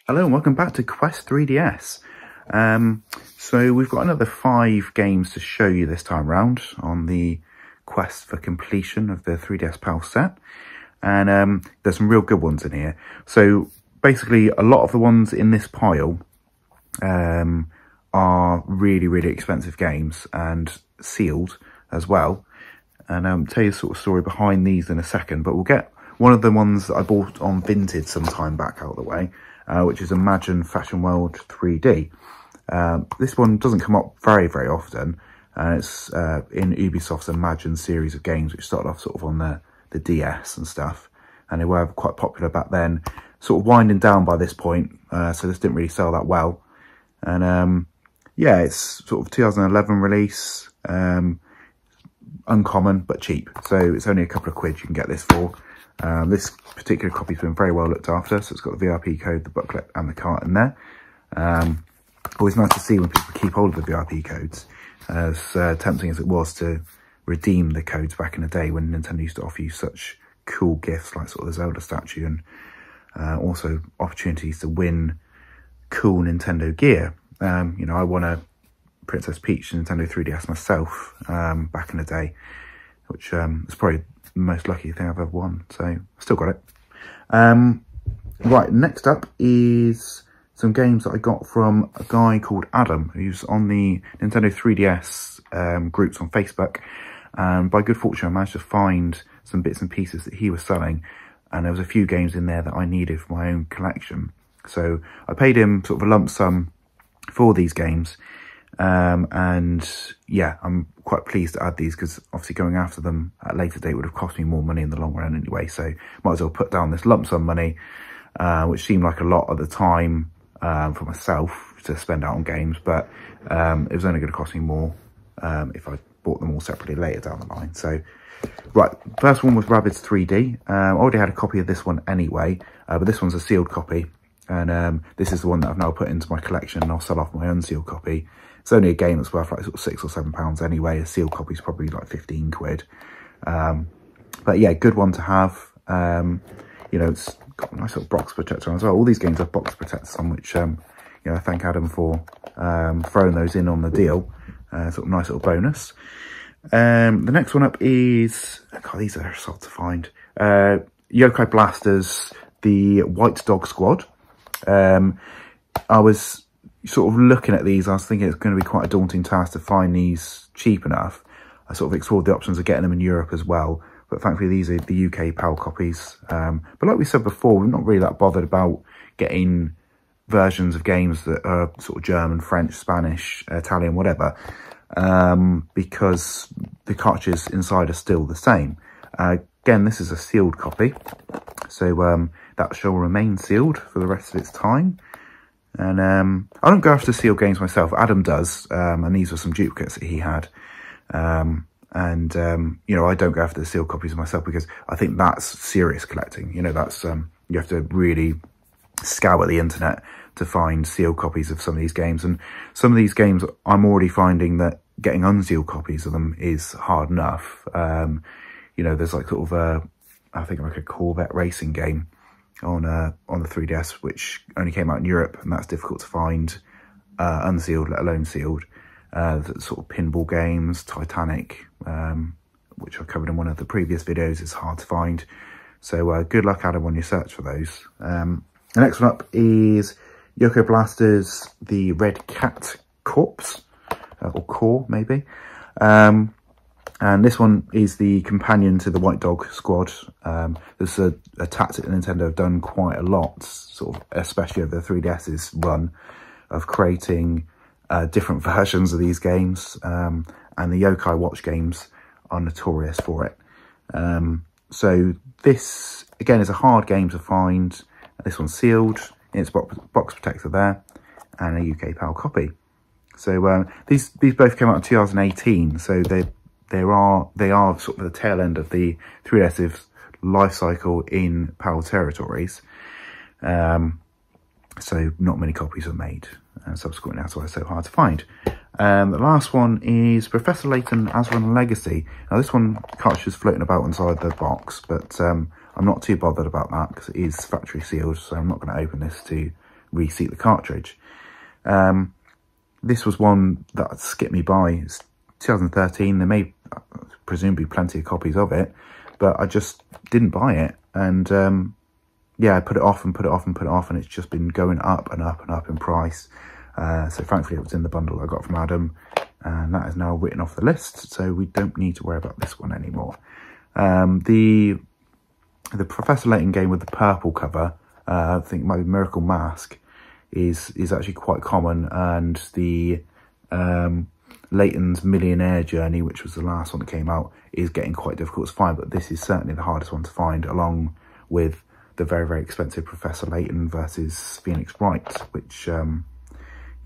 Hello and welcome back to Quest 3DS. So we've got another 5 games to show you this time round on the quest for completion of the 3DS PAL set. And there's some real good ones in here. So basically a lot of the ones in this pile are really expensive games and sealed as well. And I'll tell you the sort of story behind these in a second, but we'll get one of the ones that I bought on Vinted some time back out of the way. Which is Imagine Fashion World 3D. This one doesn't come up very often, and it's in Ubisoft's Imagine series of games, which started off sort of on the DS and stuff, and they were quite popular back then, sort of winding down by this point, so this didn't really sell that well. And yeah, it's sort of 2011 release, uncommon but cheap, so it's only a couple of quid you can get this for. This particular copy's been very well looked after, so it's got the VIP code, the booklet and the cart in there. Always nice to see when people keep hold of the VIP codes, as tempting as it was to redeem the codes back in the day when Nintendo used to offer you such cool gifts like sort of the Zelda statue, and also opportunities to win cool Nintendo gear. You know, I won a Princess Peach Nintendo 3DS myself back in the day, which is probably the most lucky thing I've ever won, so I still got it. Right, next up is some games that I got from a guy called Adam, who's on the Nintendo 3DS groups on Facebook, and by good fortune I managed to find some bits and pieces that he was selling, and there was a few games in there that I needed for my own collection. So I paid him sort of a lump sum for these games, and yeah, I'm quite pleased to add these, because obviously going after them at a later date would have cost me more money in the long run anyway, so might as well put down this lump sum money, which seemed like a lot at the time for myself to spend out on games, but it was only going to cost me more if I bought them all separately later down the line. So right, first one was Rabbids 3D. I already had a copy of this one anyway, but this one's a sealed copy, and this is the one that I've now put into my collection, and I'll sell off my unsealed copy. It's only a game that's worth like sort of £6 or £7 anyway. A sealed copy's probably like 15 quid. But yeah, good one to have. You know, it's got a nice little box protector on as well. All these games have box protectors on, which you know, I thank Adam for throwing those in on the deal. Sort of nice little bonus. The next one up is, God, these are hard to find. Yokai Blasters, the White Dog Squad. I was sort of looking at these, I was thinking it's going to be quite a daunting task to find these cheap enough. I sort of explored the options of getting them in Europe as well, but thankfully these are the UK PAL copies. But like we said before, we're not really that bothered about getting versions of games that are sort of German, French, Spanish, Italian, whatever, because the cartridges inside are still the same. Again, this is a sealed copy, so that shall remain sealed for the rest of its time. And I don't go after sealed games myself. Adam does, and these were some duplicates that he had. You know, I don't go after the sealed copies myself, because I think that's serious collecting. You know, that's you have to really scour the internet to find sealed copies of some of these games. And some of these games, I'm already finding that getting unsealed copies of them is hard enough. You know, there's like sort of I think like a Corvette racing game on the 3DS, which only came out in Europe, and that's difficult to find unsealed, let alone sealed. Sort of pinball games, Titanic, which I covered in one of the previous videos, is hard to find. So good luck, Adam, on your search for those. The next one up is Yokai Blasters, the Red Cat Corpse, or Core maybe. And this one is the companion to the White Dog Squad. There's a tactic that Nintendo have done quite a lot, sort of, especially over the 3DS's run, of creating different versions of these games. And the Yokai Watch games are notorious for it. So this, again, is a hard game to find. This one's sealed, in its box protector there, and a UK PAL copy. So these both came out in 2018, so they are sort of the tail end of the 3DS's life cycle in PAL territories. So not many copies are made subsequently, that's why it's so hard to find. The last one is Professor Layton Aslan Legacy. Now this one cartridge is floating about inside the box, but I'm not too bothered about that because it is factory sealed, so I'm not going to open this to reseat the cartridge. This was one that skipped me by. It's 2013. There may presumably plenty of copies of it, but I just didn't buy it. And yeah, I put it off and put it off and put it off, and it's just been going up and up and up in price. So thankfully it was in the bundle I got from Adam, and that is now written off the list, so we don't need to worry about this one anymore. The Professor Layton game with the purple cover, I think it might be Miracle Mask, is actually quite common, and the Layton's Millionaire Journey, which was the last one that came out, is getting quite difficult to find, but this is certainly the hardest one to find, along with the very, very expensive Professor Layton versus Phoenix Wright, which, you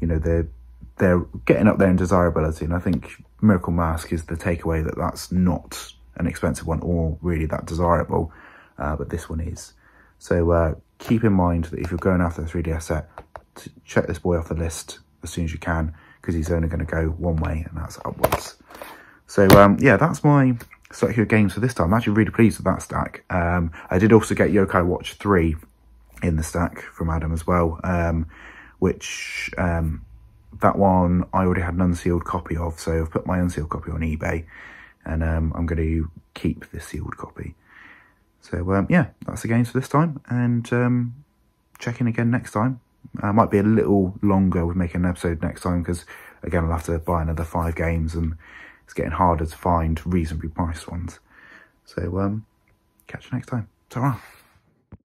know, they're getting up there in desirability, and I think Miracle Mask is the takeaway that that's not an expensive one or really that desirable, but this one is. So keep in mind that if you're going after the 3DS set, check this boy off the list as soon as you can, because he's only going to go one way, and that's upwards. So yeah, that's my stack of games for this time. I'm actually really pleased with that stack. I did also get Yokai Watch 3 in the stack from Adam as well, which that one I already had an unsealed copy of, so I've put my unsealed copy on eBay, and I'm going to keep the sealed copy. So yeah, that's the games for this time, and check in again next time. Might be a little longer with making an episode next time, because again I'll have to buy another 5 games, and it's getting harder to find reasonably priced ones. So catch you next time. Ta-ra.